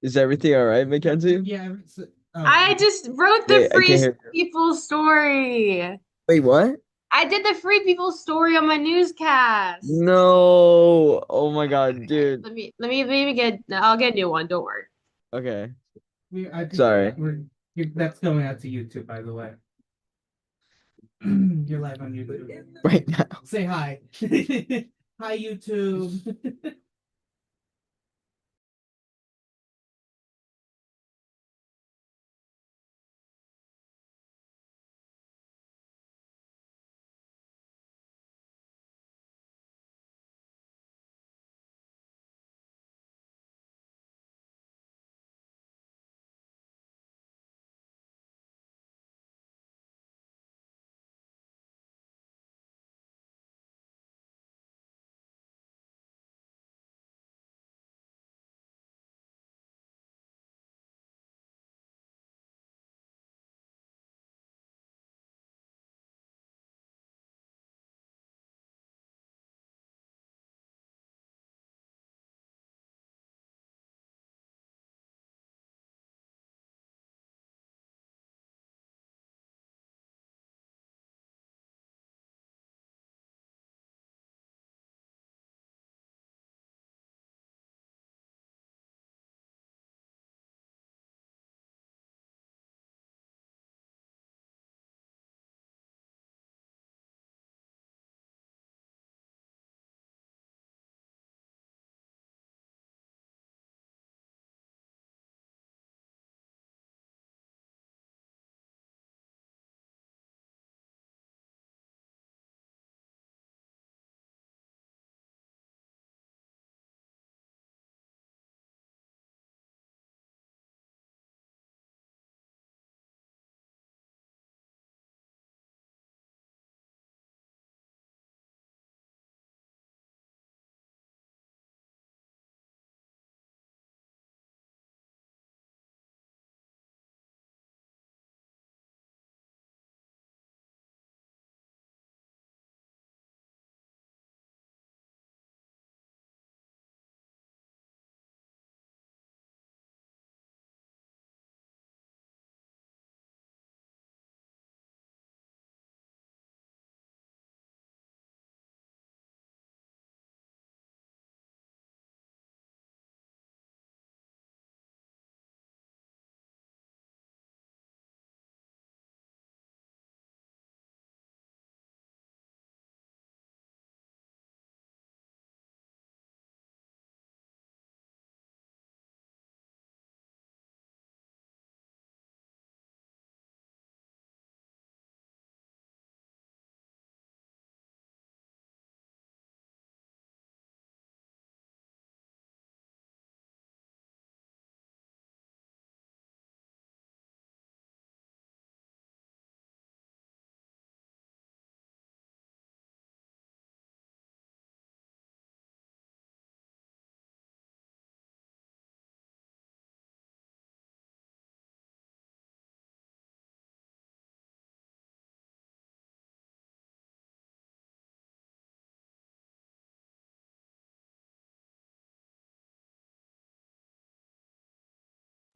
Is everything all right, Mackenzie? Yeah. I just wrote the Wait, I free can't hear you. people story. Wait, what? I did the free people story on my newscast. No. Oh my God, dude. Let me get. I'll get a new one. Don't worry. Okay. I think Sorry. that's going out to YouTube, by the way. You're live on YouTube. Right now. Say hi. Hi, YouTube.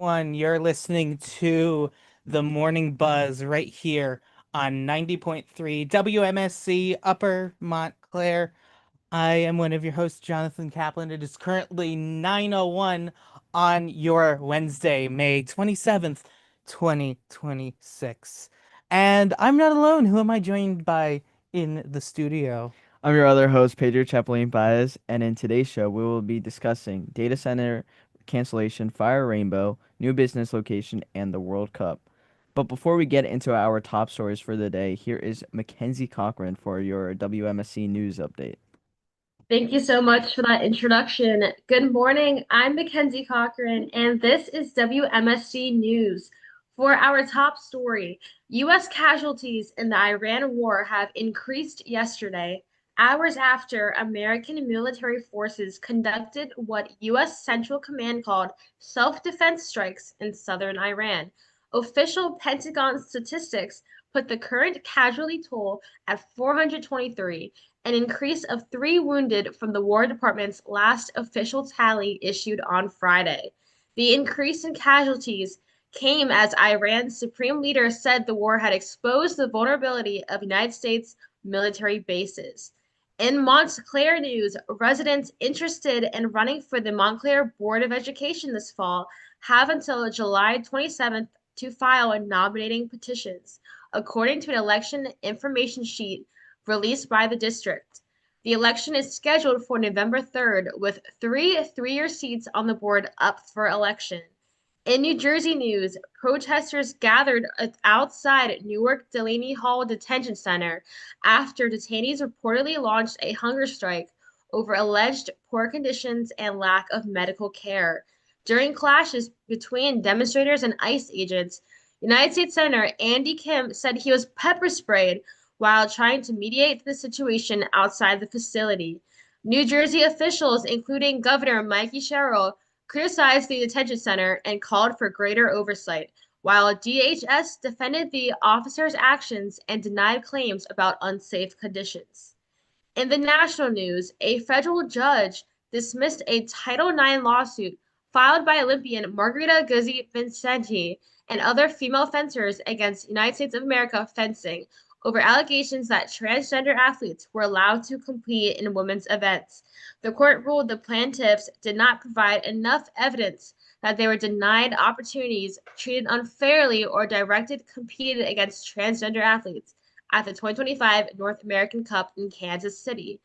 You're listening to the Morning Buzz right here on 90.3 WMSC Upper Montclair. I am one of your hosts, Jonathan Kaplan. It is currently 9:01 on your Wednesday, May 27th, 2026. And I'm not alone. Who am I joined by in the studio? I'm your other host, Pedro Chapelin Baez, and in today's show, we will be discussing data center cancellation, Fire Rainbow, new business location, and the World Cup. But before we get into our top stories for the day, here is Mackenzie Cochran for your WMSC news update. Thank you so much for that introduction. Good morning. I'm Mackenzie Cochran, and this is WMSC News. For our top story, U.S. casualties in the Iran war have increased yesterday, hours after American military forces conducted what U.S. Central Command called self-defense strikes in southern Iran. Official Pentagon statistics put the current casualty toll at 423, an increase of 3 wounded from the War Department's last official tally issued on Friday. The increase in casualties came as Iran's supreme leader said the war had exposed the vulnerability of United States military bases. In Montclair news, residents interested in running for the Montclair Board of Education this fall have until July 27th to file nominating petitions, according to an election information sheet released by the district. The election is scheduled for November 3rd, with three-year seats on the board up for election. In New Jersey news, protesters gathered outside Newark Delaney Hall Detention Center after detainees reportedly launched a hunger strike over alleged poor conditions and lack of medical care. During clashes between demonstrators and ICE agents, United States Senator Andy Kim said he was pepper sprayed while trying to mediate the situation outside the facility. New Jersey officials, including Governor Mikey Sherrill, criticized the detention center and called for greater oversight, while DHS defended the officers' actions and denied claims about unsafe conditions. In the national news, a federal judge dismissed a Title IX lawsuit filed by Olympian Margarita Guzzi Vincenti and other female fencers against United States of America Fencing over allegations that transgender athletes were allowed to compete in women's events. The court ruled the plaintiffs did not provide enough evidence that they were denied opportunities, treated unfairly, or directed competed against transgender athletes at the 2025 North American Cup in Kansas City.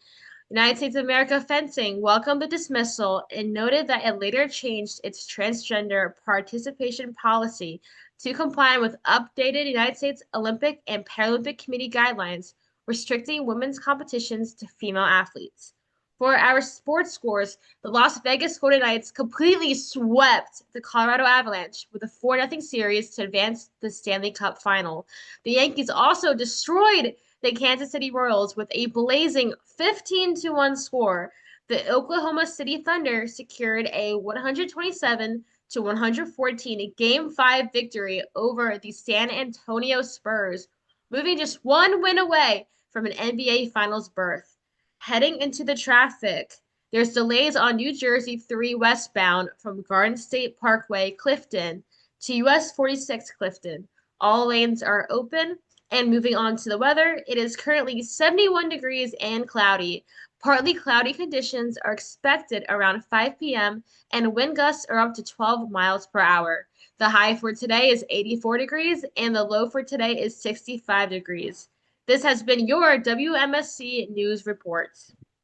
United States of America Fencing welcomed the dismissal and noted that it later changed its transgender participation policy to comply with updated United States Olympic and Paralympic Committee guidelines restricting women's competitions to female athletes. For our sports scores, the Las Vegas Golden Knights completely swept the Colorado Avalanche with a 4-0 series to advance the Stanley Cup final. The Yankees also destroyed the Kansas City Royals with a blazing 15-1 score. The Oklahoma City Thunder secured a 127 to 114 Game 5 victory over the San Antonio Spurs, moving just one win away from an NBA Finals berth. Heading into the traffic, there's delays on New Jersey 3 westbound from Garden State Parkway, Clifton to US 46 Clifton. All lanes are open. And moving on to the weather, it is currently 71 degrees and cloudy. Partly cloudy conditions are expected around 5 p.m., and wind gusts are up to 12 miles per hour. The high for today is 84 degrees, and the low for today is 65 degrees. This has been your WMSC News Report.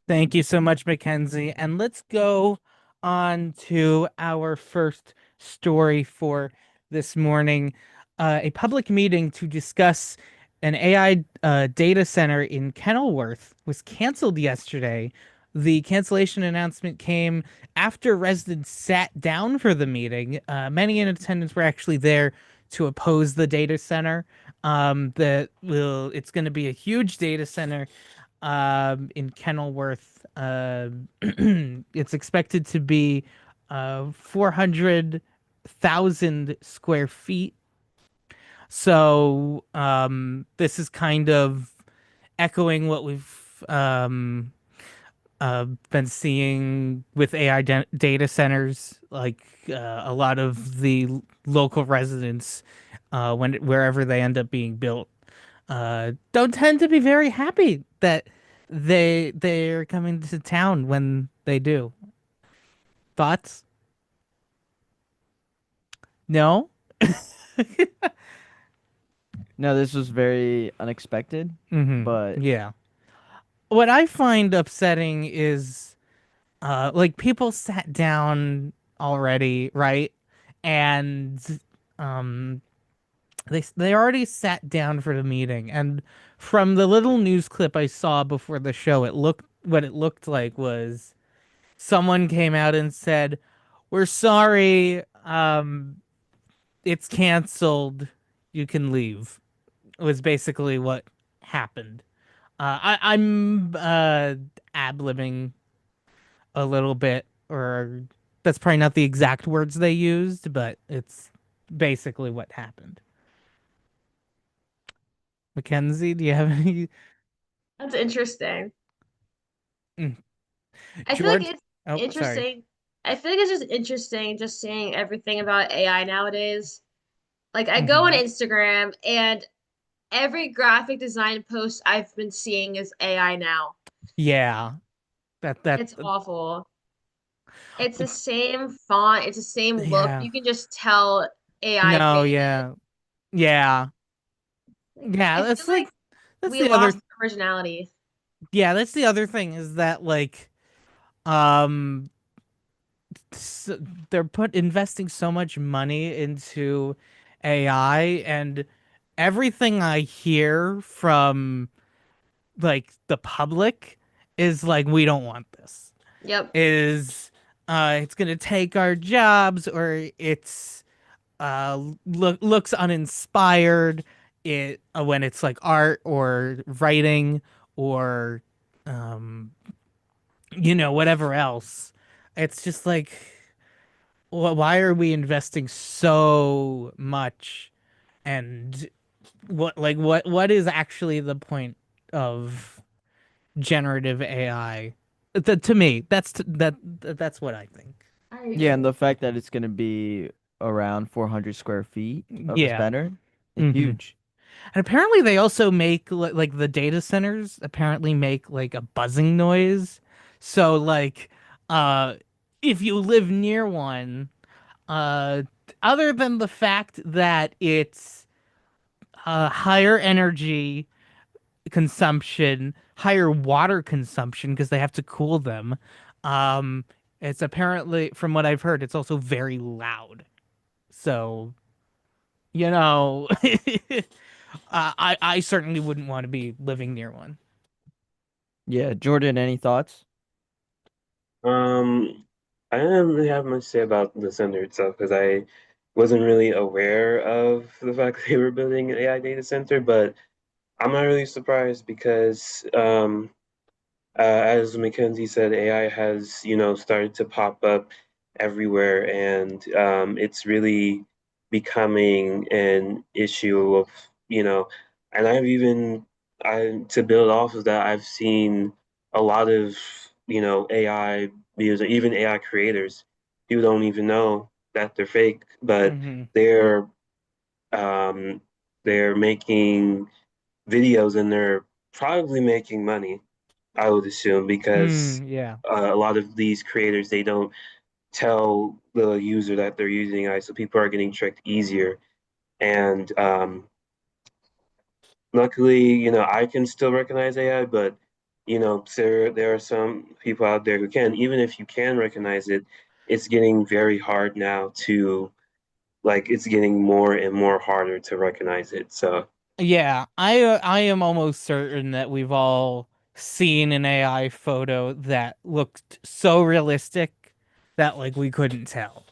Thank you so much, Mackenzie. And let's go on to our first story for this morning. A public meeting to discuss an AI data center in Kenilworth was canceled yesterday. The cancellation announcement came after residents sat down for the meeting. Many in attendance were actually there to oppose the data center. It's going to be a huge data center in Kenilworth. It's expected to be 400,000 square feet. So this is kind of echoing what we've been seeing with AI data centers. Like a lot of the local residents, wherever they end up being built, don't tend to be very happy that they're coming to town when they do. Thoughts? No? No, this was very unexpected, but Yeah. What I find upsetting is like people sat down already, right? And um they already sat down for the meeting, and from the little news clip I saw before the show, what it looked like was someone came out and said, "We're sorry, it's canceled. You can leave." Was basically what happened. I'm ad-libbing a little bit, or that's probably not the exact words they used, but it's basically what happened. Mackenzie, do you have any? That's interesting. Mm. I feel like George? it's Oh, sorry. interesting. I feel like it's just interesting just seeing everything about AI nowadays. Like I go on Hmm. Instagram and every graphic design post I've been seeing is AI now. Yeah, that It's awful. It's the same font, it's the same look. yeah. You can just tell AI No, created it. yeah. Yeah. Like Yeah, I feel that's like like that's we the other lost originality. yeah, that's the other thing is that like um s they're investing so much money into AI, and everything I hear from like the public is like we don't want this. Yep. Is it's gonna take our jobs, or it's looks uninspired it when it's like art or writing or um whatever else. It's just like why are we investing so much, and what is actually the point of generative AI? To me, that's what I think. I Yeah, and agree. the fact that it's gonna be around 400 square feet of a Yeah. center is Hmm. huge. And apparently they also make like the data centers apparently make like a buzzing noise. So like uh if you live near one, uh other than the fact that it's higher energy consumption, higher water consumption because they have to cool them, um it's apparently, from what I've heard, it's also very loud. So, you know, I certainly wouldn't want to be living near one. Yeah, Jordan, any thoughts? Um, I didn't really have much to say about the center itself because I wasn't really aware of the fact that they were building an AI data center, but I'm not really surprised because as Mackenzie said, AI has, started to pop up everywhere, and it's really becoming an issue of, you know, and to build off of that, I've seen a lot of, AI videos, or even AI creators who don't even know that they're fake, but Hmm. they're um, they're making videos and they're probably making money, I would assume, because Mm, yeah. a lot of these creators they don't tell the user that they're using AI, so people are getting tricked easier. And luckily, I can still recognize AI, but there are some people out there who can. Even if you can recognize it, it's getting very hard now to like it's getting more and more harder to recognize it. So Yeah, I am almost certain that we've all seen an AI photo that looked so realistic that like we couldn't tell.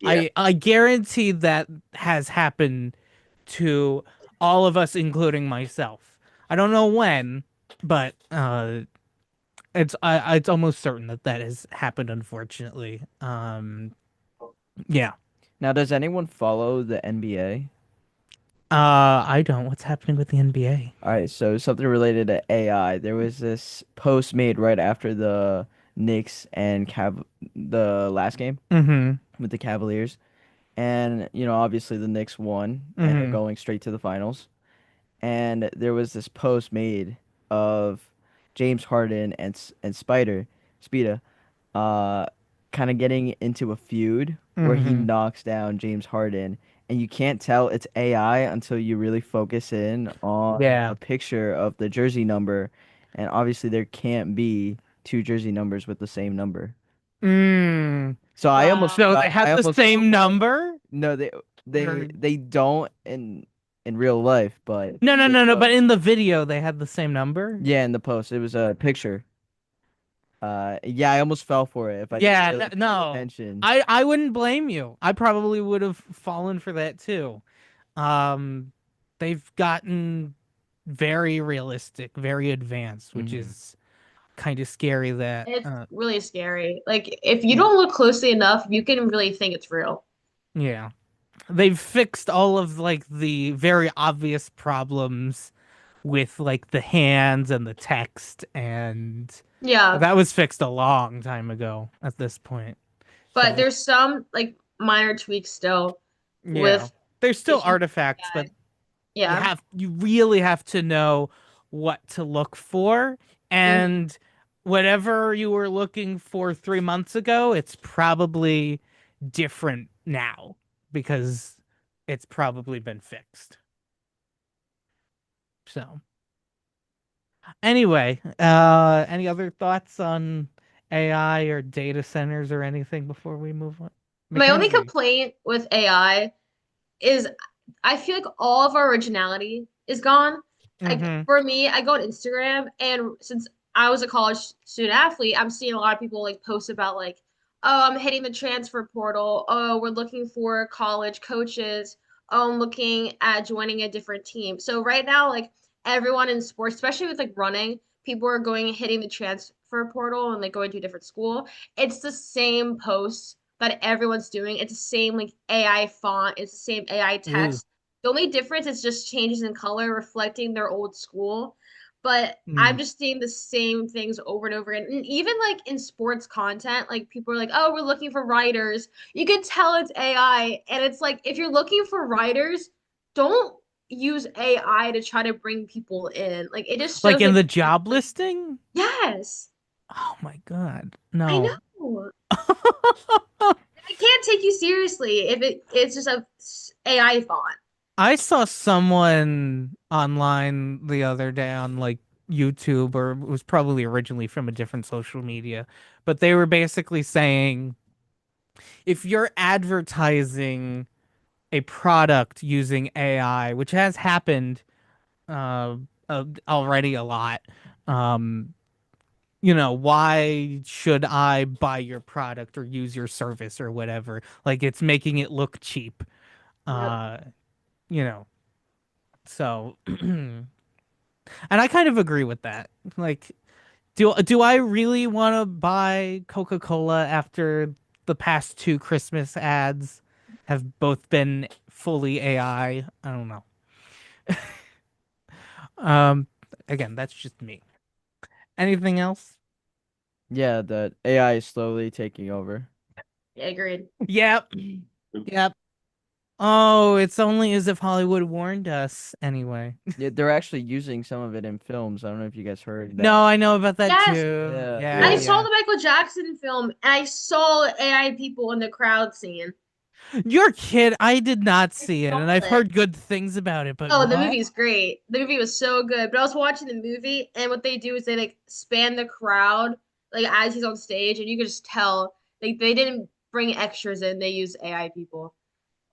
yeah. I guarantee that has happened to all of us, including myself. I don't know when, but it's almost certain that that has happened, unfortunately. Yeah. Now, does anyone follow the NBA? I don't. What's happening with the NBA? All right, so something related to AI. There was this post made right after the Knicks and the last game Mm-hmm. with the Cavaliers. And, obviously the Knicks won and are Mm-hmm. going straight to the finals. And there was this post made of James Harden and Spida, uh, kind of getting into a feud where he Mm-hmm. knocks down James Harden, and you can't tell it's AI until you really focus in on a Yeah. picture of the jersey number, and obviously there can't be two jersey numbers with the same number. Mm. So I almost, So Wow. they I have the almost same number? no, Or they don't in real life, but no, no, in no, no. But post. in the video, they had the same number. Yeah, in the post, it was a picture. Yeah, I almost fell for it if I didn't Yeah, really pay no. attention. I wouldn't blame you. I probably would have fallen for that too. Um, they've gotten very realistic, very advanced, which Hmm. is kind of scary that It's really scary. Like if you don't look closely enough, you can really think it's real. yeah. They've fixed all of like the very obvious problems with like the hands and the text, and Yeah. that was fixed a long time ago at this point. but So there's some like minor tweaks still yeah, with there's still issues. artifacts, but Yeah. you really have to know what to look for, Hmm. and whatever you were looking for 3 months ago, it's probably different now because it's probably been fixed. So anyway, any other thoughts on AI or data centers or anything before we move on? My only Mackenzie. complaint with AI is I feel like all of our originality is gone. Like Mm-hmm. for me, I go on Instagram, and since I was a college student athlete, I'm seeing a lot of people like post about like, oh, I'm hitting the transfer portal. Oh, we're looking for college coaches. Oh, I'm looking at joining a different team. So right now, like everyone in sports, especially with like running, people are going hitting the transfer portal and like going to a different school. It's the same posts that everyone's doing. It's the same like AI font, it's the same AI Ooh. text. The only difference is just changes in color reflecting their old school. But I'm Mm. just seeing the same things over and over again. And even like in sports content, like people are like, oh, we're looking for writers. You can tell it's AI. And it's like, if you're looking for writers, don't use AI to try to bring people in. Like it just Like shows in like, the job listing? yes, Oh my God. I No. know. I can't take you seriously if it's just a AI font. I saw someone online the other day on like YouTube, or it was probably originally from a different social media, but they were basically saying if you're advertising a product using AI, which has happened uh, already a lot, um, why should I buy your product or use your service or whatever? Like it's making it look cheap. Yep. Uh, you know, so and I kind of agree with that. Like, do I really want to buy Coca-Cola after the past two Christmas ads have both been fully AI? I don't know. Um, Again, that's just me. Anything else? Yeah, the AI is slowly taking over. Yeah, agreed. Yep. Yep. Oh, it's only as if Hollywood warned us anyway. Yeah, they're actually using some of it in films. I don't know if you guys heard that. No, I know about that Yes, too. Yeah, Yeah, I yeah. saw yeah. the Michael Jackson film and I saw AI people in the crowd scene. You're kid. I did not I see it, saw and I've it. heard good things about it, but Oh, the what? movie's great. The movie was so good. But I was watching the movie, and what they do is they like span the crowd like as he's on stage, and you can just tell like they didn't bring extras in. They used AI people.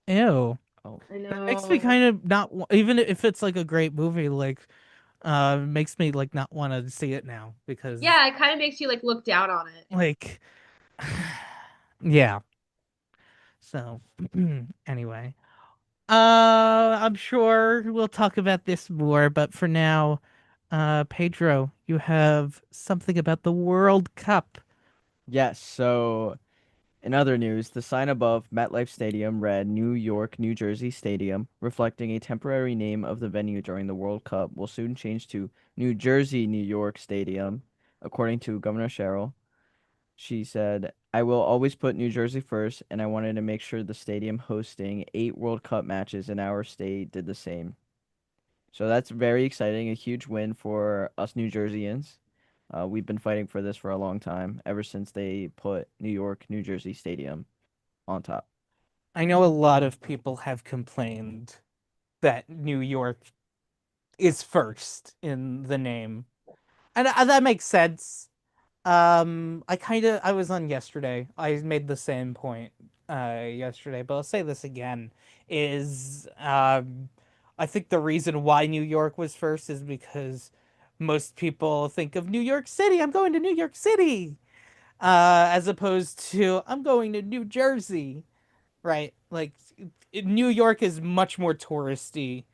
Ew. Oh, I That makes me know. kind of not even if it's like a great movie, like makes me like not want to see it now because Yeah, it kind of makes you like look down on it. like yeah. So anyway, I'm sure we'll talk about this more, but for now, Pedro, you have something about the World Cup. yes. So, in other news, the sign above MetLife Stadium read New York, New Jersey Stadium, reflecting a temporary name of the venue during the World Cup, will soon change to New Jersey, New York Stadium, according to Governor Cheryl. She said, I will always put New Jersey first, and I wanted to make sure the stadium hosting 8 World Cup matches in our state did the same. So that's very exciting, a huge win for us New Jerseyans. We've been fighting for this for a long time, ever since they put New York, New Jersey Stadium on top. I know a lot of people have complained that New York is first in the name, and that makes sense. I was on yesterday. I made the same point yesterday, but I'll say this again is I think the reason why New York was first is because most people think of New York City. I'm going to New York City, as opposed to I'm going to New Jersey, right? Like New York is much more touristy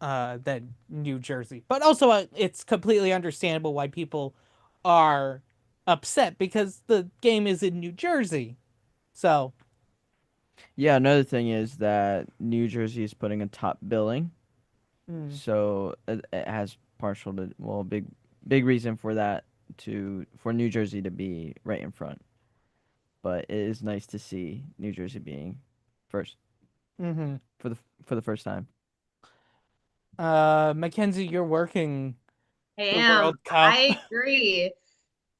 than New Jersey. But also, it's completely understandable why people are upset because the game is in New Jersey. So, Yeah, another thing is that New Jersey is putting a top billing, mm, so it has partial to well, big reason for that to for New Jersey to be right in front. but it is nice to see New Jersey being first Mm-hmm. for the first time. Mackenzie, you're working I the am. World Cup. I agree.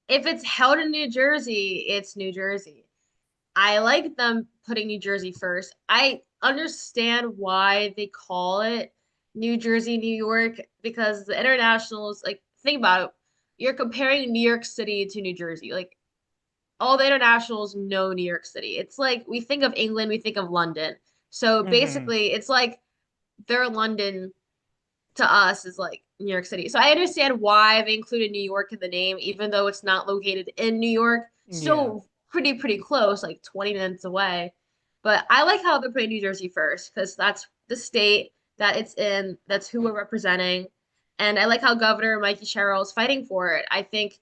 If it's held in New Jersey, it's New Jersey. I like them putting New Jersey first. I understand why they call it New Jersey, New York, because the internationals, like, think about it. You're comparing New York City to New Jersey. Like, all the internationals know New York City. It's like we think of England, we think of London. So Mm-hmm. basically, it's like their London to us is like New York City. So I understand why they included New York in the name, even though it's not located in New York. Yeah. Still pretty close, like 20 minutes away. But I like how they're putting New Jersey first because that's the state that it's in. That's who we're representing. And I like how Governor Mikey Sherrill is fighting for it. I think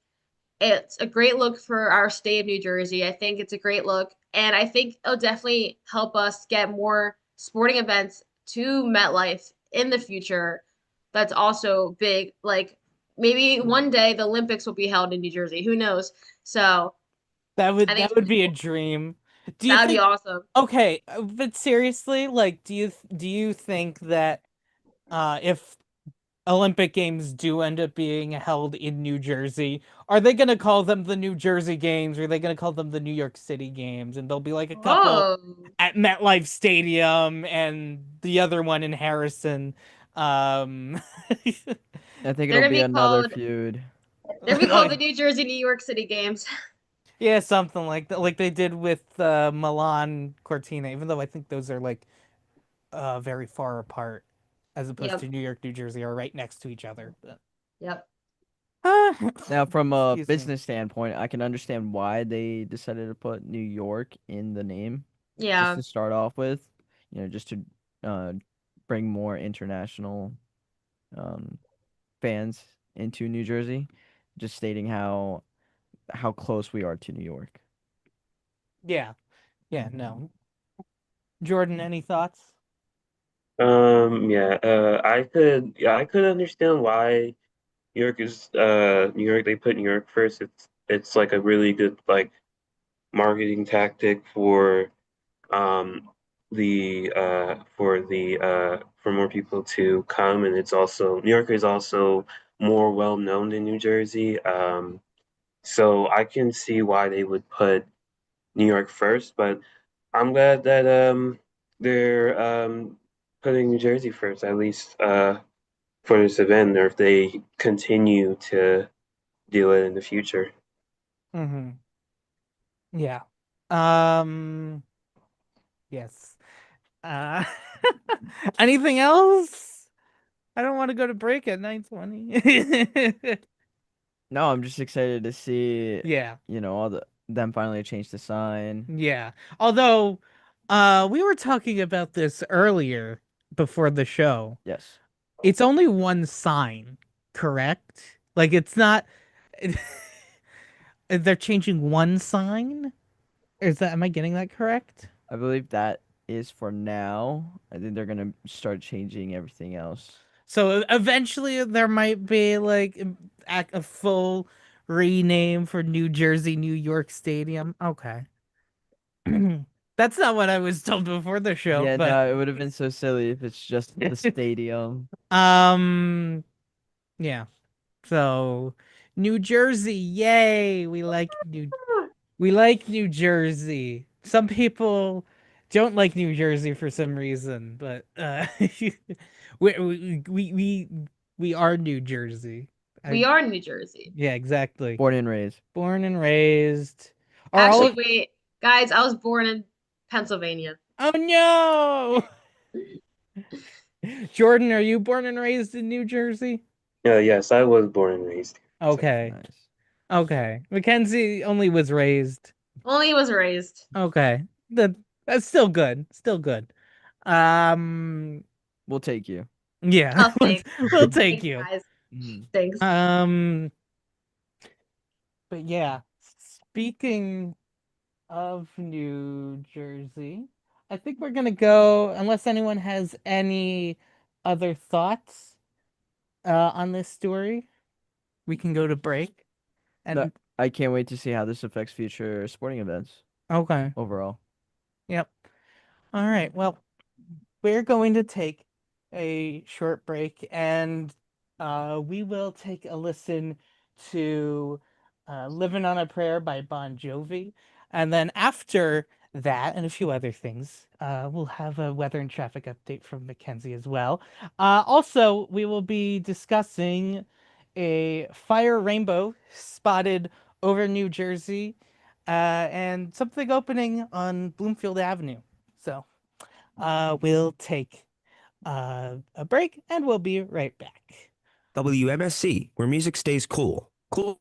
it's a great look for our state of New Jersey. I think it's a great look. And I think it'll definitely help us get more sporting events to MetLife in the future. That's also big. Like maybe one day the Olympics will be held in New Jersey. Who knows? So I think That would be a dream. Do you that would be think awesome. okay, but seriously, like do you think that if Olympic Games do end up being held in New Jersey, are they going to call them the New Jersey Games or are they going to call them the New York City Games? And there'll be like a couple Oh, at MetLife Stadium and the other one in Harrison. Um I think they're it'll gonna be be another called feud. they're gonna be called the New Jersey, New York City Games. yeah, something like that, like they did with Milan Cortina, even though I think those are like very far apart as opposed to Yep, New York, New Jersey are right next to each other. But yep. Now, from a excuse me. business standpoint, I can understand why they decided to put New York in the name, just Yeah. to start off with, just to uh, bring more international um, fans into New Jersey, just stating how close we are to New York. Yeah. Yeah, no. Jordan, any thoughts? Yeah, I could understand why New York, they put New York first. It's like a really good like marketing tactic um for more people to come, and it's also New York is also more well known than New Jersey. So I can see why they would put New York first, but I'm glad that they're putting New Jersey first, at least for this event, or if they continue to do it in the future. Mm-hmm. Yeah. Um, yes. Uh, anything else? I don't want to go to break at 9:20. No, I'm just excited to see, Yeah. all them finally change the sign. Yeah. Although, we were talking about this earlier before the show. Yes, It's only one sign, correct? Like it's not they're changing one sign? Am I getting that correct? I believe that is for now. I think they're gonna start changing everything else. So eventually there might be like a full rename for New Jersey, New York Stadium. Okay. That's not what I was told before the show, Yeah, but no, it would have been so silly if it's just the stadium. um yeah. So New Jersey, yay. We like New Jersey. Some people don't like New Jersey for some reason, but we we we we are New Jersey. We are in New Jersey. Yeah, exactly. Born and raised. Born and raised. Are all Actually, of wait, guys, I was born in Pennsylvania. Oh no! Jordan, are you born and raised in New Jersey? Yes, I was born and raised here. So. Okay. Nice. Okay. Mackenzie only was raised. Only was raised. Okay. That's still good. Still good. Um We'll take you. yeah, Oh, thanks. we'll take Thanks, you. guys. Mhm. Thanks. Um but yeah, speaking of New Jersey, I think we're gonna go unless anyone has any other thoughts on this story, we can go to break. No, And I can't wait to see how this affects future sporting events. Okay. overall. Yep. All right. Well, we're going to take a short break and we will take a listen to Living on a Prayer by Bon Jovi. And then after that and a few other things, we'll have a weather and traffic update from Mackenzie as well. Also, we will be discussing a fire rainbow spotted over New Jersey and something opening on Bloomfield Avenue. So we'll take a break and we'll be right back. WMSC, where music stays cool. Cool.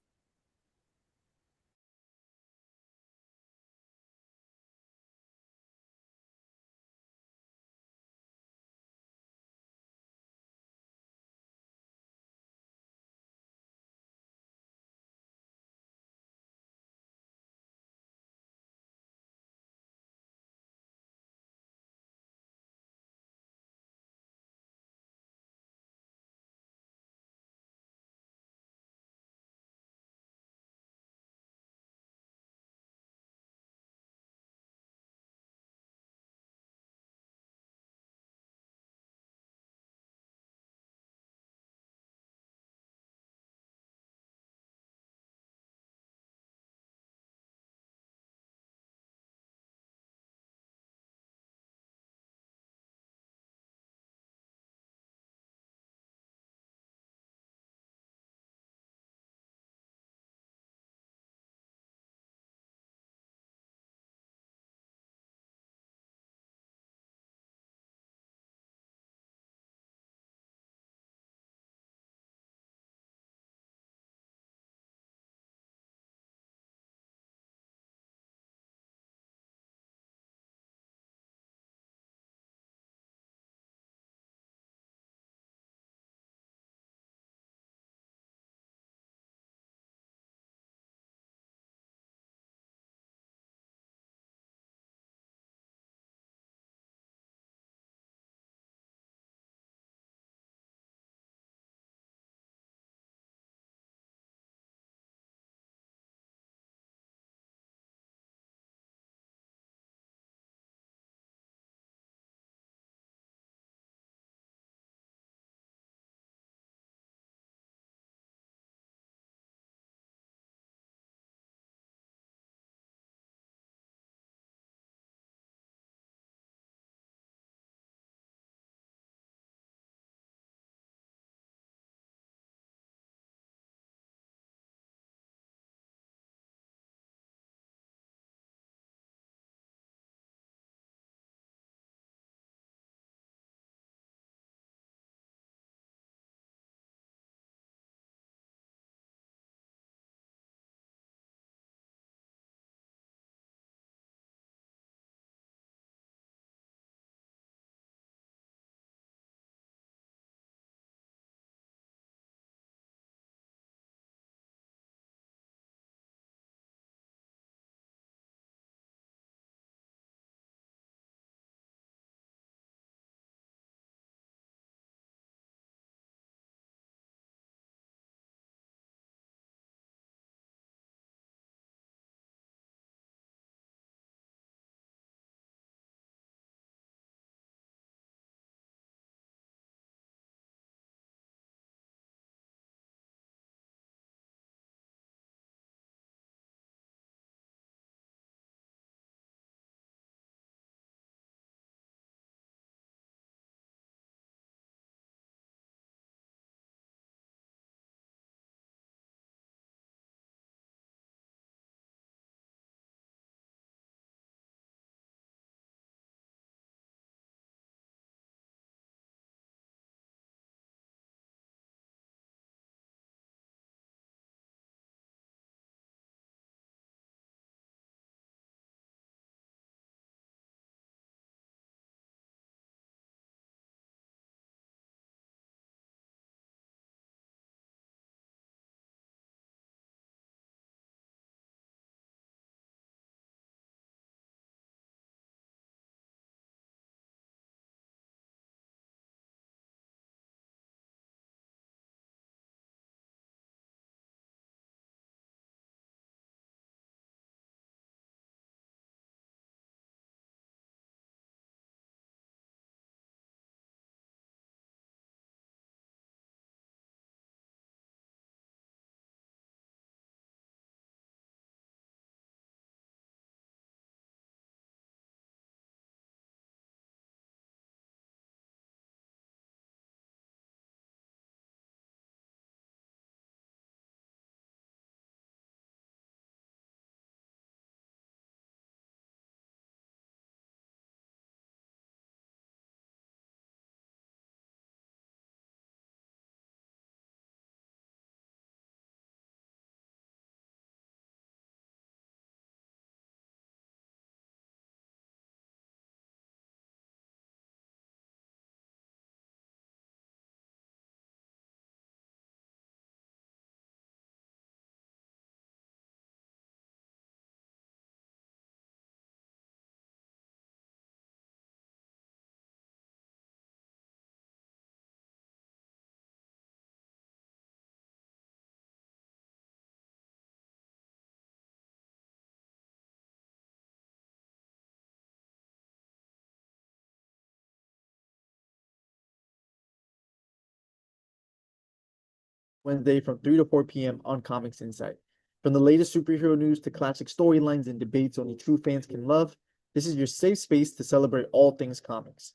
Wednesday from 3 to 4 p.m. on Comics Insight. From the latest superhero news to classic storylines and debates only true fans can love, this is your safe space to celebrate all things comics.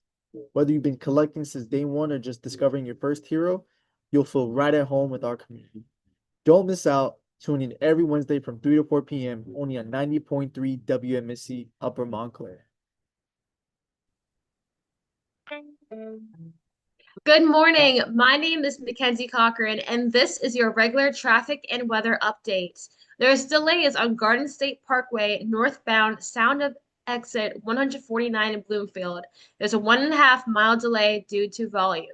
Whether you've been collecting since day one or just discovering your first hero, you'll feel right at home with our community. Don't miss out. Tune in every Wednesday from 3 to 4 p.m. only on 90.3 WMSC Upper Montclair. Good morning. My name is Mackenzie Cochran, and this is your regular traffic and weather update. There's delays on Garden State Parkway northbound sound of exit 149 in Bloomfield. There's a 1.5 mile delay due to volume.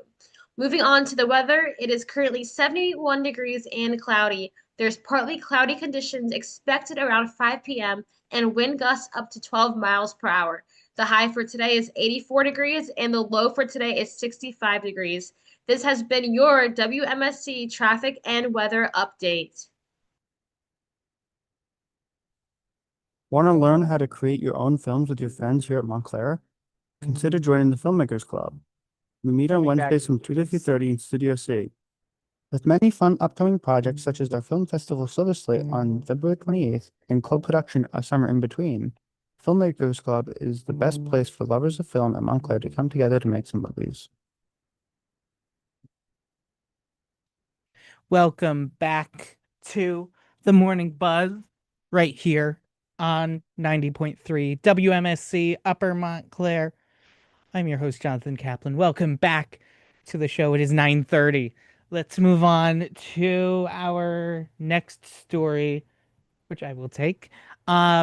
Moving on to the weather, it is currently 71 degrees and cloudy. There's partly cloudy conditions expected around 5 p.m. and wind gusts up to 12 miles per hour. The high for today is 84 degrees and the low for today is 65 degrees. This has been your WMSC traffic and weather update. Want to learn how to create your own films with your friends here at Montclair? Consider joining the Filmmakers Club. We meet on Wednesdays from 2 to 3:30 in Studio C. With many fun upcoming projects such as our Film Festival Silver Slate on February 28th and co-production A Summer in Between, Filmmakers Club is the best place for lovers of film at Montclair to come together to make some movies. Welcome back to the Morning Buzz right here on 90.3 WMSC Upper Montclair. I'm your host, Jonathan Kaplan. Welcome back to the show. It is 9:30. Let's move on to our next story, which I will take.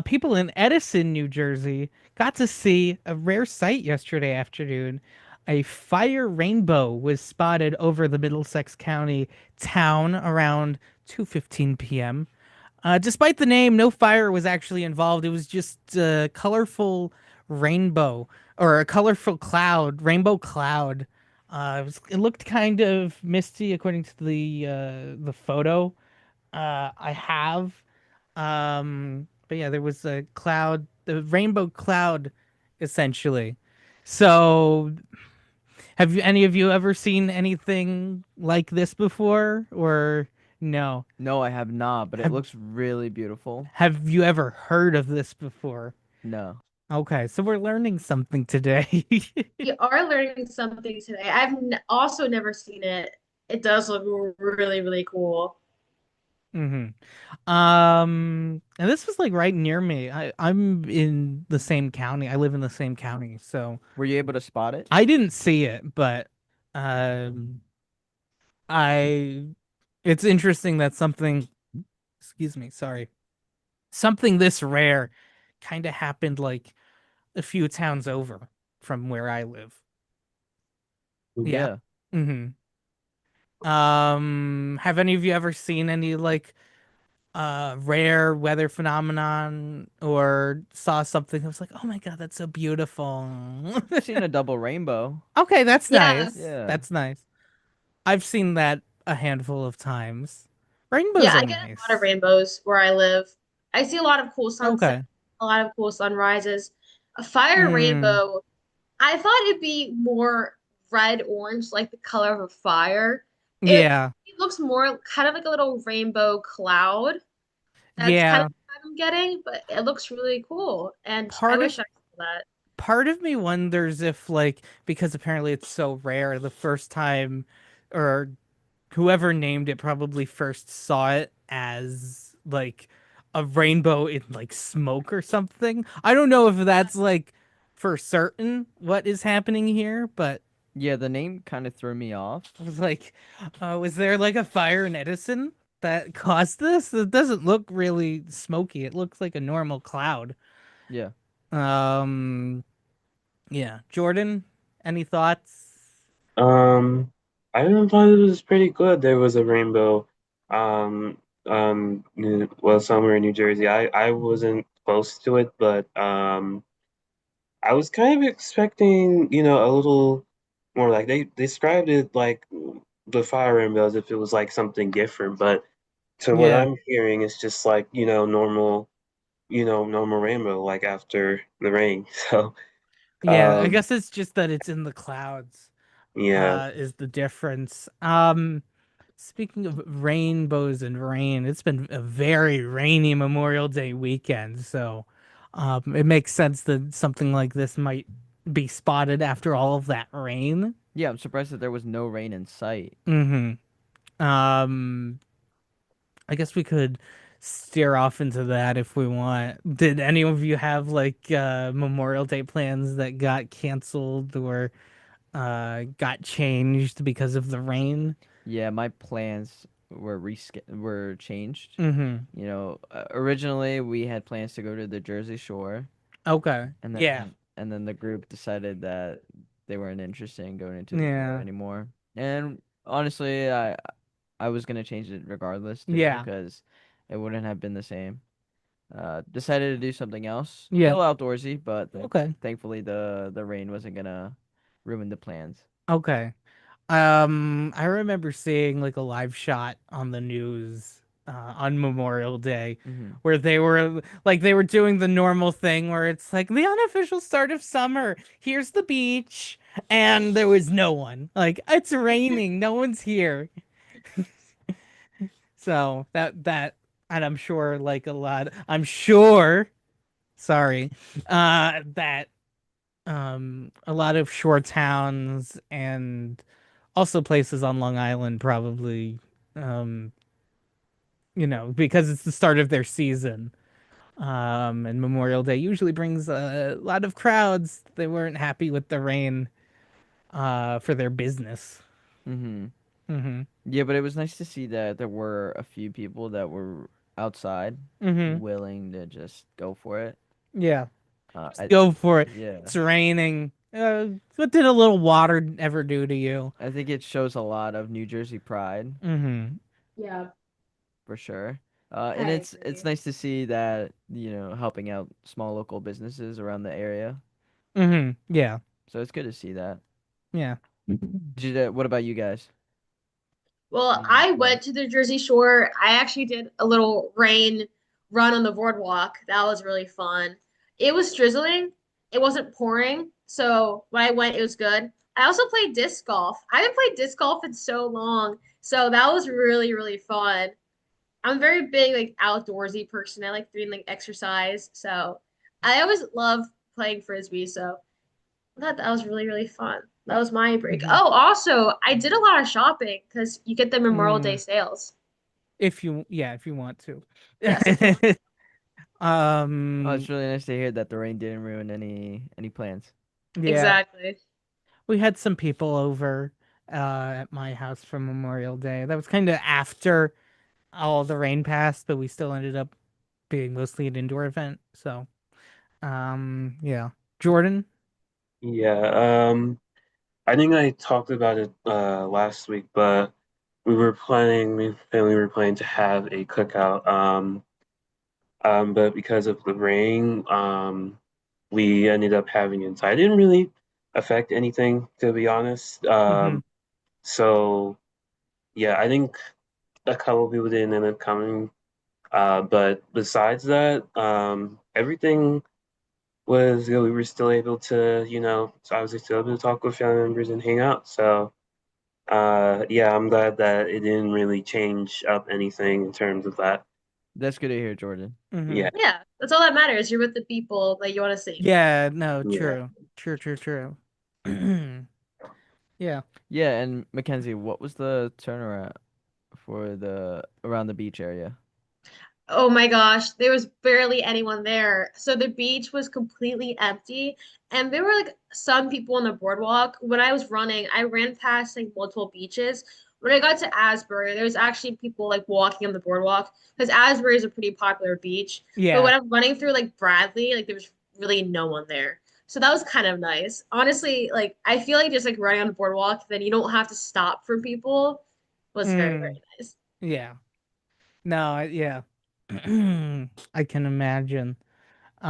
People in Edison, New Jersey, got to see a rare sight yesterday afternoon. A fire rainbow was spotted over the Middlesex County town around 2:15 p.m. Despite the name, no fire was actually involved. It was just a colorful rainbow or a colorful cloud, rainbow cloud. It looked kind of misty according to the photo I have. But yeah, there was a cloud, the rainbow cloud, essentially. So, have any of you ever seen anything like this before, or no? No, I have not, but it Have- looks really beautiful. Have you ever heard of this before? No. Okay, so we're learning something today. We are learning something today. I've also never seen it. It does look really, really cool. And this was like right near me. I'm in the same county. I live in the same county, so Were you able to spot it? I didn't see it, but I it's interesting that something, excuse me, sorry. Something this rare kind of happened like a few towns over from where I live. Yeah. Have any of you ever seen any like rare weather phenomenon or saw something that was like, oh my god, that's so beautiful? I've seen a double rainbow. Okay, that's nice. Yeah. That's nice. I've seen that a handful of times. Rainbows Yeah, are I get nice. a lot of rainbows where I live. I see a lot of cool sunsets, Okay. a lot of cool sunrises. A fire rainbow, I thought it'd be more red orange, like the color of a fire. Yeah. It looks more kind of like a little rainbow cloud. That's kind Yeah. of what I'm getting, but it looks really cool. And I Part of wish I saw that. part of me wonders if like because apparently it's so rare the first time or whoever named it probably first saw it as like a rainbow in like smoke or something. I don't know if that's like for certain what is happening here, but Yeah, the name kind of threw me off. I was like, was there like a fire in Edison that caused this? It doesn't look really smoky. It looks like a normal cloud. Yeah. Yeah. Jordan, any thoughts? I thought it was pretty good. There was a rainbow, well, somewhere in New Jersey. I wasn't close to it, but I was kind of expecting, a little more like they described it like the fire rainbow as if it was like something different, but to what Yeah. I'm hearing, it's just like, normal rainbow like after the rain. So, Yeah, I um, guess it's just that it's in the clouds, yeah. is the difference. speaking of rainbows and rain, it's been a very rainy Memorial Day weekend, so it makes sense that something like this might be spotted after all of that rain. Yeah, I'm surprised that there was no rain in sight. Mm-hmm. I guess we could steer off into that if we want. Did any of you have like Memorial Day plans that got canceled or got changed because of the rain? Yeah, my plans were changed. Mm-hmm. You know, originally we had plans to go to the Jersey Shore, Okay. and then Yeah. and then the group decided that they weren't interested in going into the shore Yeah. anymore. And honestly, I was gonna change it regardless too, Yeah. because it wouldn't have been the same. Decided to do something else. Yeah. Still outdoorsy, but Okay. thankfully the rain wasn't gonna ruin the plans. Okay. I remember seeing like a live shot on the news on Memorial Day Mm-hmm. where they were doing the normal thing where it's like the unofficial start of summer. Here's the beach, and there was no one. Like it's raining, no one's here. So and I'm sure like I'm sure, sorry, that a lot of shore towns and also places on Long Island probably um because it's the start of their season. And Memorial Day usually brings a lot of crowds. They weren't happy with the rain for their business. Mm-hmm. Mm-hmm. Yeah, but it was nice to see that there were a few people that were outside Mm-hmm. willing to just go for it. Yeah. I, Go for it. yeah, It's raining. What did a little water ever do to you? I think it shows a lot of New Jersey pride Mm-hmm. Yeah. for sure. I And it's agree. nice to see that, helping out small local businesses around the area. Mm-hmm. Yeah. So it's good to see that. Yeah. What about you guys? Well, I went to the Jersey Shore. I actually did a little rain run on the boardwalk. That was really fun. It was drizzling. It wasn't pouring. So when I went, it was good. I also played disc golf. I haven't played disc golf in so long. So that was really, really fun. I'm a very big like outdoorsy person. I like doing like exercise. So I always love playing frisbee. So I thought that was really, really fun. That was my break. Mhm. Oh, also, I did a lot of shopping because you get the Memorial Day Mm. sales. If you want to. Yes, if you want. Oh, it's Um, really nice to hear that the rain didn't ruin any plans. yeah. Exactly. We had some people over at my house for Memorial Day. That was kind of after all the rain passed, but we still ended up being mostly an indoor event. So, yeah. Jordan? Yeah, I think I talked about it last week, but family were planning to have a cookout. But because of the rain, we ended up having it inside. It didn't really affect anything, to be honest. Mm-hmm. So yeah, I think a couple people didn't end up coming. But besides that, everything was good. We were still able to, obviously still able to talk with family members and hang out. So yeah, I'm glad that it didn't really change up anything in terms of that. That's good to hear, Jordan. Mm-hmm. Yeah. Yeah, that's all that matters. You're with the people that you want to see. Yeah, no, Yeah. true. Yeah. Yeah, and Mackenzie, what was the turnaround for the around the beach area? Oh my gosh, there was barely anyone there. So the beach was completely empty, and there were like some people on the boardwalk. When I was running, I ran past like multiple beaches. When I got to Asbury, there was actually people like walking on the boardwalk because Asbury is a pretty popular beach. But Yeah. when I'm running through like Bradley, like there was really no one there. So that was kind of nice. Honestly, like I feel like just like running on the boardwalk, then you don't have to stop for people was very, Mm, very nice. yeah. No, yeah. I can imagine.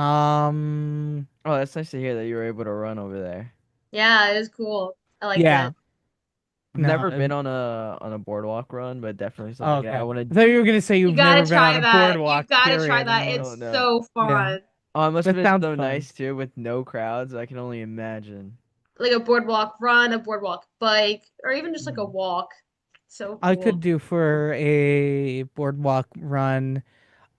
Um, Oh, that's nice to hear that you were able to run over there. Yeah, it was cool. I liked yeah. it. I've No, never been on a boardwalk run, but definitely something okay. I want I to. thought you were gonna say You you've gotta never been on try a that. You boardwalk, gotta try period. that. And It's Oh no. so yeah, fun. Oh, it must have that been sounds so fun. nice too with no crowds. I can only imagine. Like a boardwalk run, a boardwalk bike, or even just like a walk. So I cool. could do for a boardwalk run,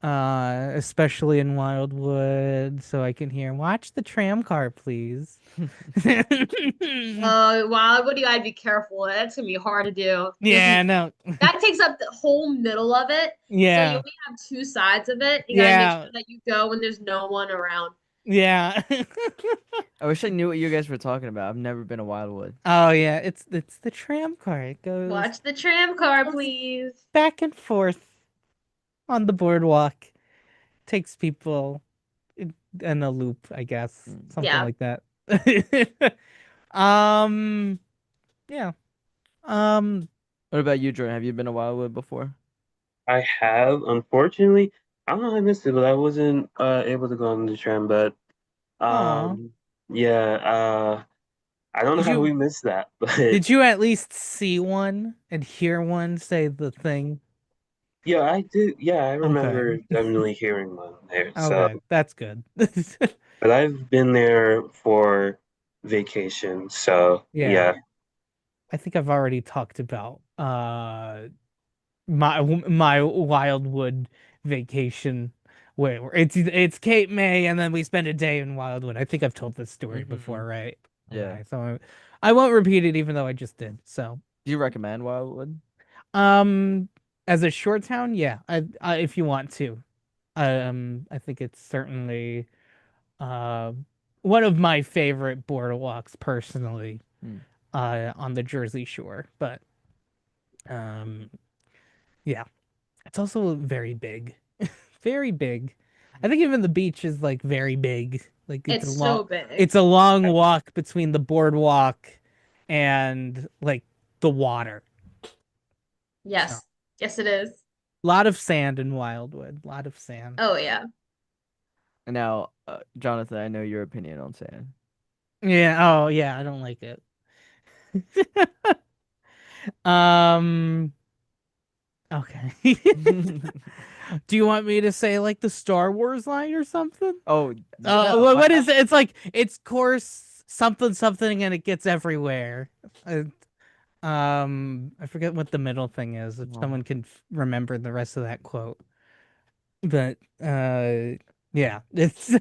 especially in Wildwood, so I can hear, watch the tram car, please. Wildwood, you gotta be careful. That's gonna be hard to do. Yeah, no. That takes up the whole middle of it. So you Yeah, only have two sides of it. You gotta make yeah, sure that you go when there's no one around. yeah. I wish I knew what you guys were talking about. I've never been to Wildwood. Oh yeah, it's the tram car. It goes Watch the tram car, Goes- please. back and forth on the boardwalk. Takes people in a loop, I guess. Something Yeah. like that. Um, yeah. What about you, Jordan? Have you been to Wildwood before? I have, unfortunately, I don't know how I missed it, but I wasn't able to go on the tram. But Aw. yeah, I don't know Did how we you missed that, but did you at least see one and hear one say the thing? yeah, I did. Yeah, I Okay. remember definitely hearing one there. So, Okay, that's good. but I've been there for vacation. So Yeah. yeah, I think I've already talked about my Wildwood vacation where it's Cape May and then we spend a day in Wildwood. I think I've told this story before, right? Yeah. Okay, so I won't repeat it even though I just did. So, Do you recommend Wildwood? as a short town, yeah, if you want to. I think it's certainly uh one of my favorite boardwalks personally, Hmm. on the Jersey Shore, but um yeah, it's also very big. Very big. I think even the beach is like very big. Like It's so big. it's a long walk between the boardwalk and like the water. Yes. Yes, it is. A lot of sand in Wildwood. A lot of sand. Oh yeah. And now, Jonathan, I know your opinion on sand. Yeah, oh yeah, I don't like it. Um okay. Do you want me to say like the Star Wars line or something? Oh, What is it? It's like it's course something something and it gets everywhere. Uh, I forget what the middle thing is. If Well. someone can remember the rest of that quote, but yeah, it's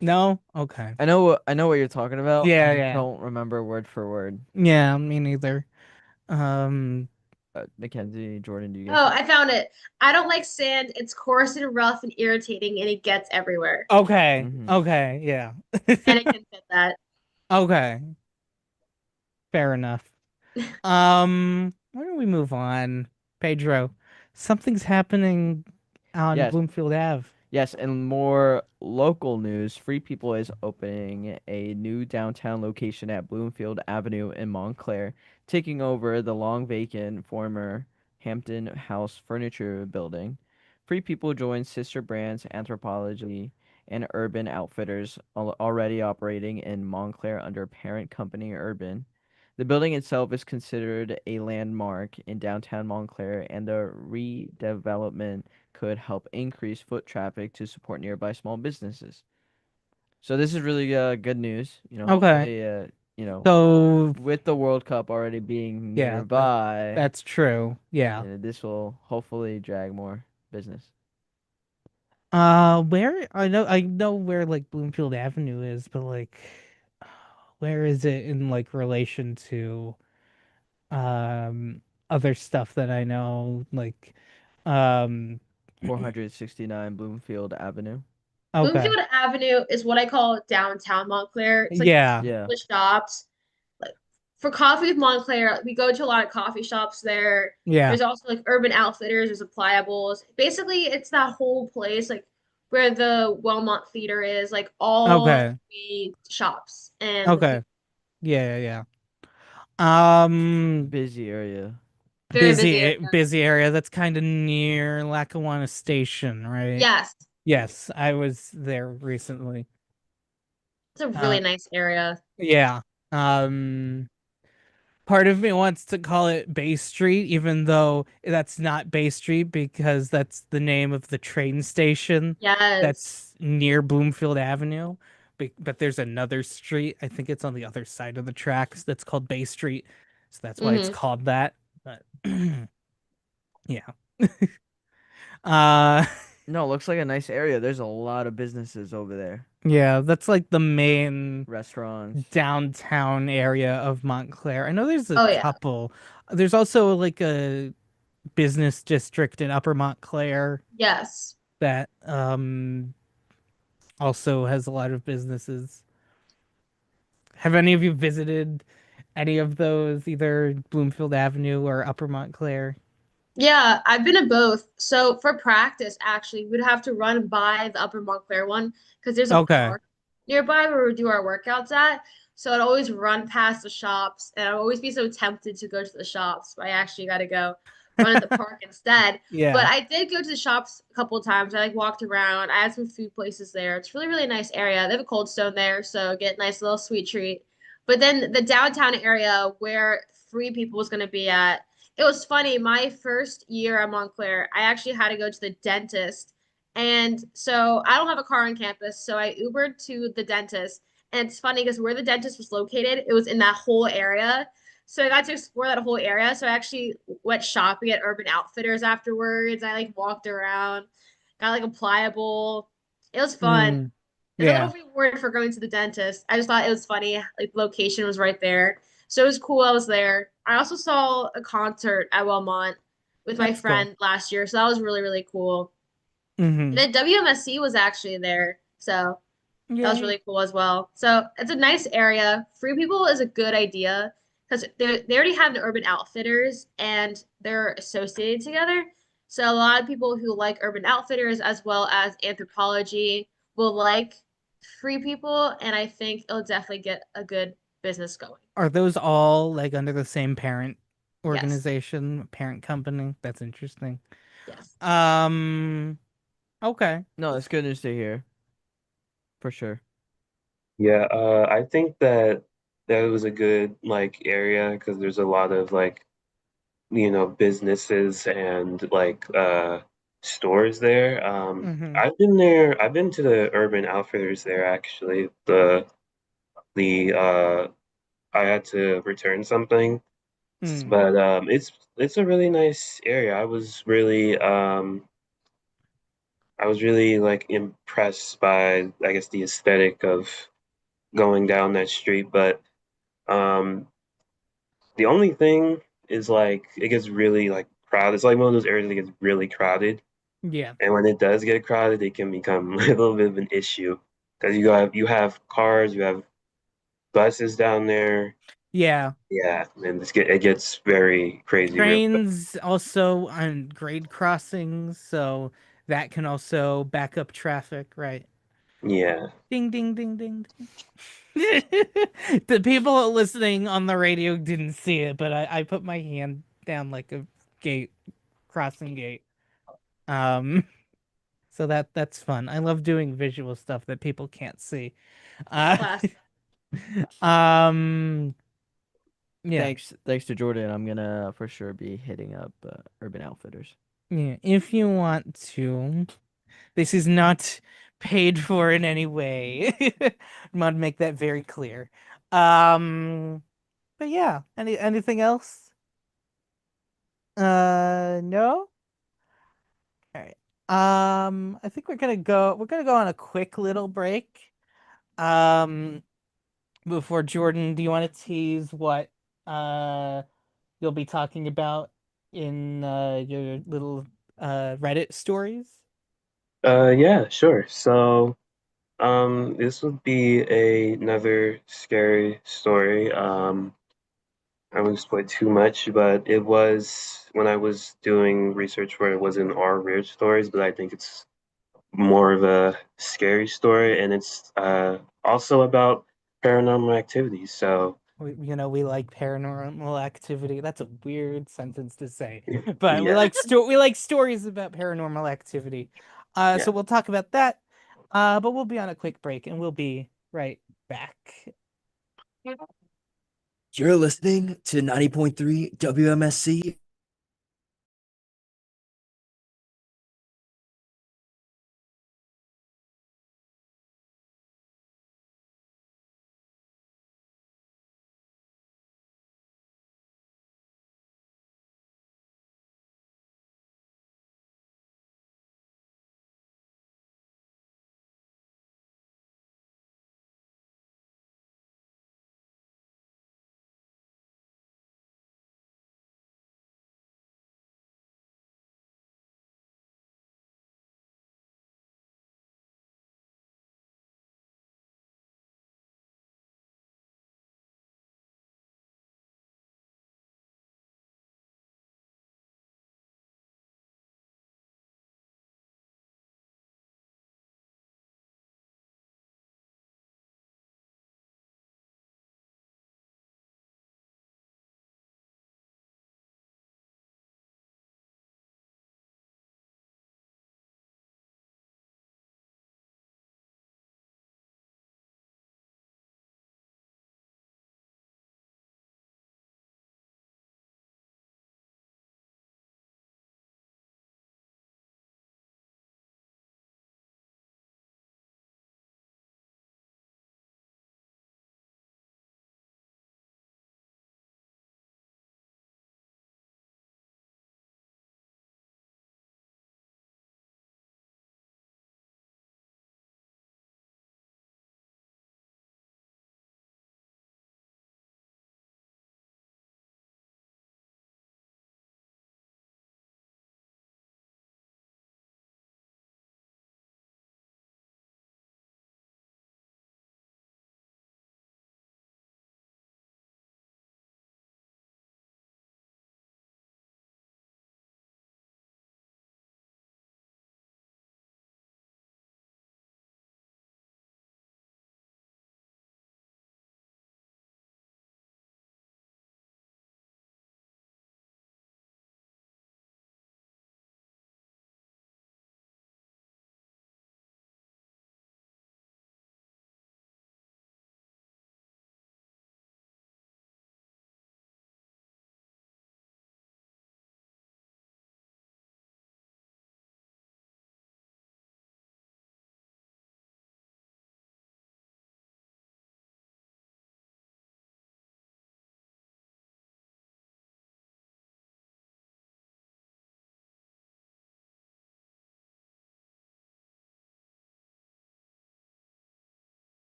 no, okay, I know what you're talking about. Yeah, I yeah. don't remember word for word. yeah, me neither. Um, Mackenzie, Jordan, do you Oh, guys? I found it. I don't like sand. It's coarse and rough and irritating, and it gets everywhere. okay, Mhm. okay, yeah, And I can fit that. okay, fair enough. Why don't we move on, Pedro? Something's happening on Yes. Bloomfield Ave. Yes, and more local news. Free People is opening a new downtown location at Bloomfield Avenue in Montclair, taking over the long vacant former Hampton House Furniture building. Free People joins sister brands Anthropology and Urban Outfitters, already operating in Montclair under parent company Urban. The building itself is considered a landmark in downtown Montclair, and the redevelopment could help increase foot traffic to support nearby small businesses. So this is really good news. Okay. Hopefully, So with the World Cup already being yeah, nearby, that's true. Yeah. this will hopefully drag more business. Where I know where like Bloomfield Avenue is, but like where is it in like relation to um other stuff that I know like um 469 Bloomfield Avenue. okay. Bloomfield Avenue is what I call downtown Montclair. It's like Yeah. Yeah. the shops. Like for coffee with Montclair, we go to a lot of coffee shops there. Yeah. There's also like Urban Outfitters, there's Appliables. Basically, it's that whole place, like where the Wellmont Theater is, like all Okay. the shops and Okay. Yeah, yeah, yeah. Busy area. very busy area. Busy area that's kind of near Lackawanna Station, right? Yes, Yes, I was there recently. it's a really nice area. Yeah. Part of me wants to call it Bay Street, even though that's not Bay Street because that's the name of the train station Yes. that's near Bloomfield Avenue. But there's another street, I think it's on the other side of the tracks, that's called Bay Street. so that's why it's Mhm. called that. But yeah. uh No, it looks like a nice area. There's a lot of businesses over there. yeah, that's like the main Restaurants. downtown area of Montclair. I know there's a Oh yeah. couple. There's also like a business district in Upper Montclair Yes. that also has a lot of businesses. Have any of you visited any of those, either Bloomfield Avenue or Upper Montclair? Yeah, I've been to both. So for practice, actually, we'd have to run by the Upper Montclair one because there's a Okay. park nearby where we do our workouts at. So I'd always run past the shops, and I'd always be so tempted to go to the shops, but I actually got to go run at the park instead. But Yeah. I did go to the shops a couple of times. I like walked around. I had some food places there. It's really, really nice area. They have a Cold Stone there, so get a nice little sweet treat. But then the downtown area where Free People was going to be at, it was funny. My first year at Montclair, I actually had to go to the dentist. And so I don't have a car on campus, so I Ubered to the dentist. And it's funny because where the dentist was located, it was in that whole area. So I got to explore that whole area. So I actually went shopping at Urban Outfitters afterwards. I like walked around, got like a pliable. It was fun. Mm, It's a yeah. little reward for going to the dentist. I just thought it was funny. Like the location was right there. So it was cool. I was there. I also saw a concert at Wellmont with my That's cool. friend last year. So that was really, really cool. And Mm-hmm. then WMSC was actually there. So that was Yay. really cool as well. So it's a nice area. Free People is a good idea because they already have an Urban Outfitters and they're associated together. So a lot of people who like Urban Outfitters as well as Anthropology will like Free People, and I think it'll definitely get a good business going. Are those all like under the same parent Yes. organization, parent company? That's interesting. Yes. Um, okay. No, it's good news to hear. For sure. Yeah, I think that that was a good like area because there's a lot of like businesses and like stores there. Mm-hmm. I've been there. I've been to the Urban Outfitters there actually. The I had to return something, Mm. but it's a really nice area. I was really like impressed by I guess the aesthetic of going down that street, but um the only thing is like it gets really like crowded. It's like one of those areas that gets really crowded. Yeah. And when it does get crowded, it can become a little bit of an issue because you have cars, you have buses down there. Yeah. Yeah, and it gets very crazy real quick. Trains also on grade crossings, so that can also back up traffic, right? Yeah, Ding ding ding ding ding. The people listening on the radio didn't see it, but I put my hand down like a gate, crossing gate. Um, so that's fun. I love doing visual stuff that people can't see. Uh, Class. um, yeah, Thanks to Jordan. I'm gonna for sure be hitting up Urban Outfitters. yeah. If you want to, this is not paid for in any way. I want to make that very clear. Um, but yeah, anything else? No? All right. I think we're gonna go on a quick little break. Um, before Jordan, do you want to tease what uh you'll be talking about in your little Reddit stories? yeah, sure. So, this would be another scary story. I won't spoil too much, but it was when I was doing research for it, it was in our weird stories, but I think it's more of a scary story, and it's also about paranormal activity. So, We like paranormal activity. That's a weird sentence to say, but we yeah, like stories about paranormal activity. yeah. So we'll talk about that. But we'll be on a quick break and we'll be right back. You're listening to 90.3 WMSC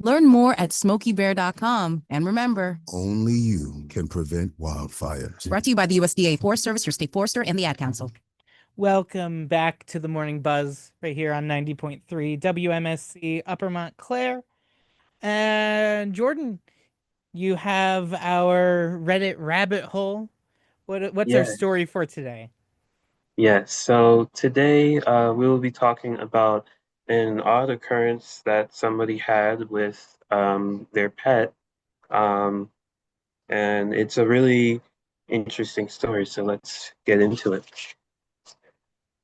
Learn more at SmokeyBear.com. And remember, only you can prevent wildfires. Brought to you by the USDA Forest Service, your state forester, and the Ad Council. Welcome back to the Morning Buzz right here on 90.3 WMSC Upper Montclair. And Jordan, you have our Reddit rabbit hole. What's our Yeah. story for today? Yes, so today we will be talking about an odd occurrence that somebody had with their pet. Um, and it's a really interesting story, so let's get into it.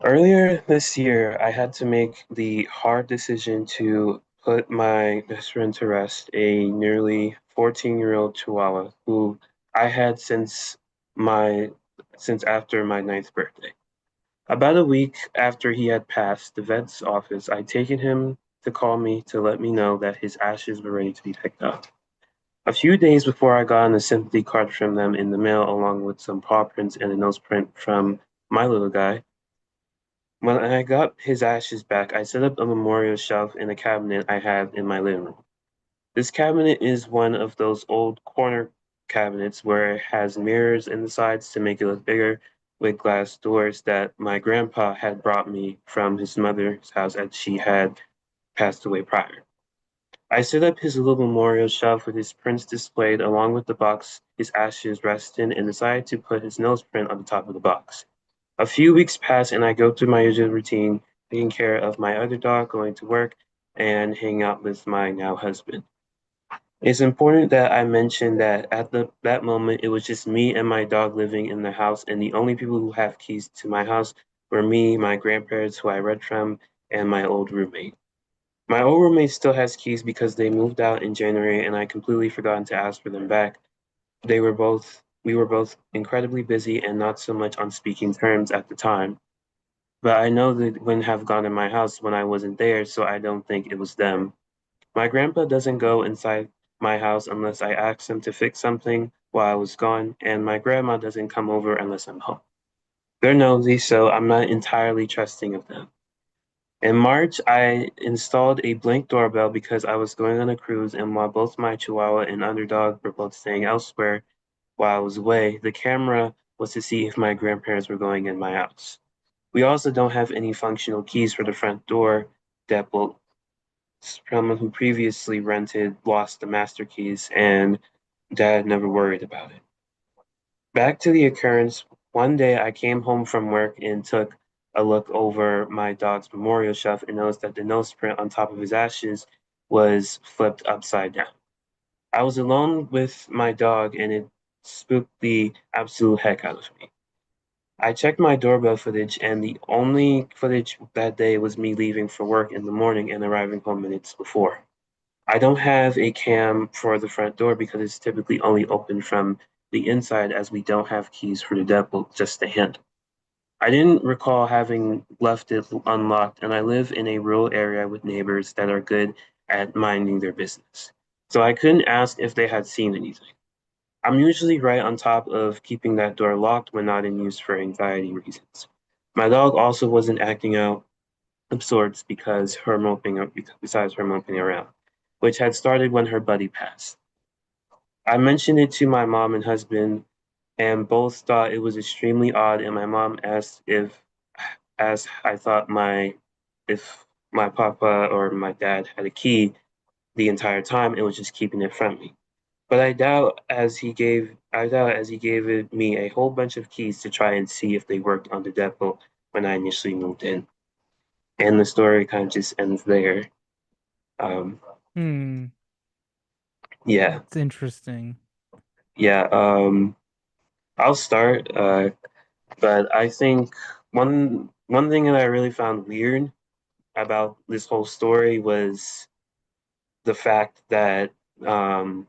Earlier this year, I had to make the hard decision to put my best friend to rest, a nearly 14-year-old Chihuahua who I had since after my 9th birthday. About a week after he had passed the vet's office, I'd taken him to call me to let me know that his ashes were ready to be picked up. A few days before I got a sympathy card from them in the mail, along with some paw prints and a nose print from my little guy. When I got his ashes back, I set up a memorial shelf in a cabinet I have in my living room. This cabinet is one of those old corner cabinets where it has mirrors in the sides to make it look bigger, with glass doors that my grandpa had brought me from his mother's house as she had passed away prior. I set up his little memorial shelf with his prints displayed along with the box his ashes rest in and decided to put his nose print on the top of the box. A few weeks pass and I go through my usual routine, taking care of my other dog, going to work, and hanging out with my now husband. It's important that I mention that at that moment, it was just me and my dog living in the house, and the only people who have keys to my house were me, my grandparents, who I read from, and my old roommate. My old roommate still has keys because they moved out in January, and I completely forgotten to ask for them back. We were both incredibly busy and not so much on speaking terms at the time. But I know they wouldn't have gone in my house when I wasn't there, so I don't think it was them. My grandpa doesn't go inside my house unless I ask him to fix something while I was gone, and my grandma doesn't come over unless I'm home. They're nosy, so I'm not entirely trusting of them. In March, I installed a Blink doorbell because I was going on a cruise, and while both my Chihuahua and Underdog were both staying elsewhere while I was away, the camera was to see if my grandparents were going in my house. We also don't have any functional keys for the front door that will someone who previously rented lost the master keys, and Dad never worried about it. Back to the occurrence, one day I came home from work and took a look over my dog's memorial shelf and noticed that the nose print on top of his ashes was flipped upside down. I was alone with my dog and it spooked the absolute heck out of me. I checked my doorbell footage, and the only footage that day was me leaving for work in the morning and arriving home minutes before. I don't have a cam for the front door because it's typically only open from the inside as we don't have keys for the deadbolt, just the handle. I didn't recall having left it unlocked, and I live in a rural area with neighbors that are good at minding their business. So I couldn't ask if they had seen anything. I'm usually right on top of keeping that door locked when not in use for anxiety reasons. My dog also wasn't acting out of sorts besides her moping around, which had started when her buddy passed. I mentioned it to my mom and husband, and both thought it was extremely odd, and my mom asked if my papa or my dad had a key the entire time and was just keeping it from me. But I doubt as he gave me a whole bunch of keys to try and see if they worked on the depot when I initially moved in. And the story kind of just ends there. Yeah. That's interesting. Yeah, I'll start, but I think one thing that I really found weird about this whole story was the fact that the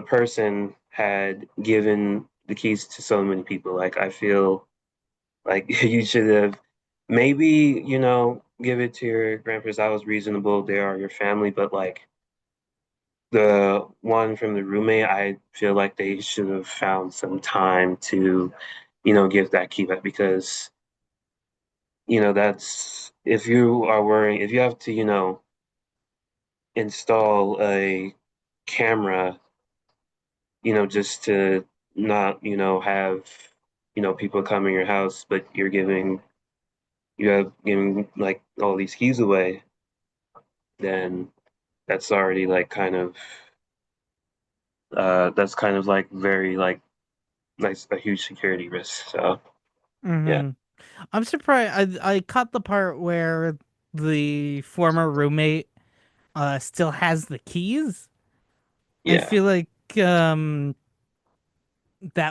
person had given the keys to so many people. Like, I feel like you should have maybe, give it to your grandparents. That was reasonable. They are your family, but like the one from the roommate, I feel like they should have found some time to, give that key back because, that's if you are worrying, if you have to, install a camera, just to not, have, people come in your house, but you have giving like all these keys away, then that's already like that's kind of like very like nice a huge security risk. So yeah. Hmm. I'm surprised. I caught the part where the former roommate still has the keys. I Yeah. feel like that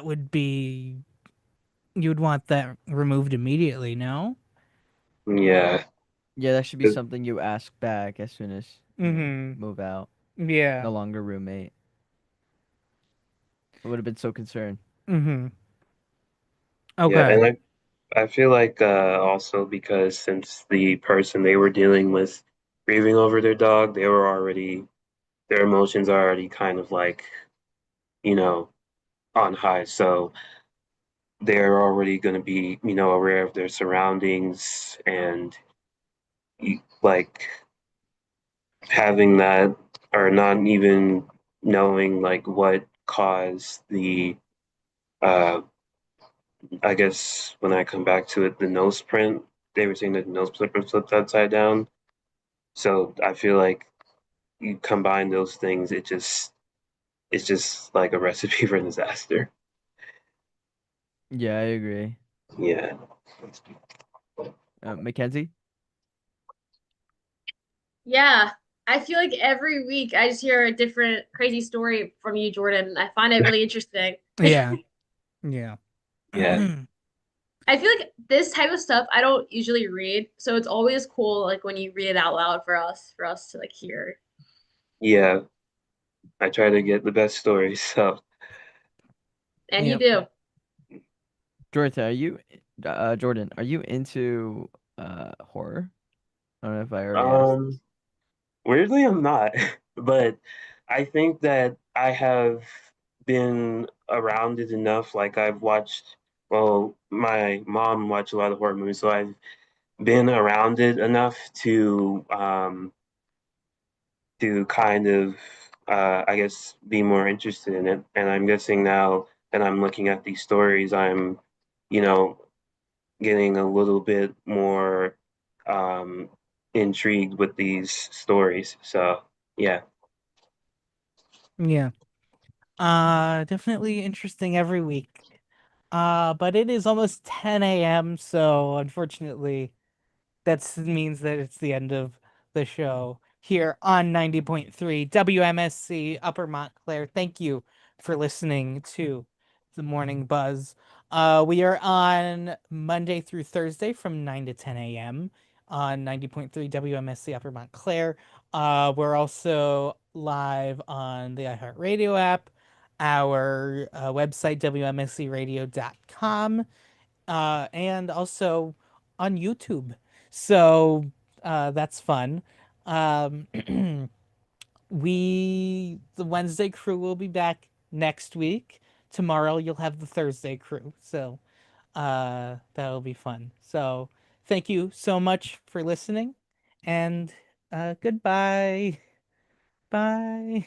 would be you would want that removed immediately, no? Yeah. Yeah, that should be something you ask back as soon as you Mm-hmm. move out. Yeah. No longer roommate. I would have been so concerned. Mm-hmm. Yeah, Okay. and I feel like also because since the person they were dealing with grieving over their dog, their emotions are already kind of like, you know, on high. So they're already going to be, aware of their surroundings and like having that or not even knowing like what caused the uh I guess when I come back to it, the nose print, they were saying that the nose print was flipped upside down. So I feel like you combine those things, it's just like a recipe for disaster. Yeah, I agree. Yeah. Mackenzie? Yeah, I feel like every week I just hear a different crazy story from you, Jordan. I find it really interesting. Yeah. Yeah. Yeah. I feel like this type of stuff I don't usually read, so it's always cool like when you read it out loud for us to like hear. Yeah. I try to get the best stories. So And you Yep. do. Jordan, are you into horror? I don't know if I already asked. um weirdly I'm not, but I think that I have been around it enough. Like I've watched, well, my mom watched a lot of horror movies, so I've been around it enough to kind of I guess be more interested in it. And I'm guessing now that I'm looking at these stories, I'm, you know, getting a little bit more um intrigued with these stories. So yeah. Yeah. Definitely interesting every week. But it is almost 10 a.m., so unfortunately that means that it's the end of the show here on 90.3 WMSC Upper Montclair. Thank you for listening to the Morning Buzz. We are on Monday through Thursday from 9 to 10 a.m. on 90.3 WMSC Upper Montclair. We're also live on the iHeartRadio app, our website, WMSCradio.com, and also on YouTube. So that's fun. Um, the Wednesday crew will be back next week. Tomorrow you'll have the Thursday crew. So that'll be fun. So thank you so much for listening and goodbye. Bye.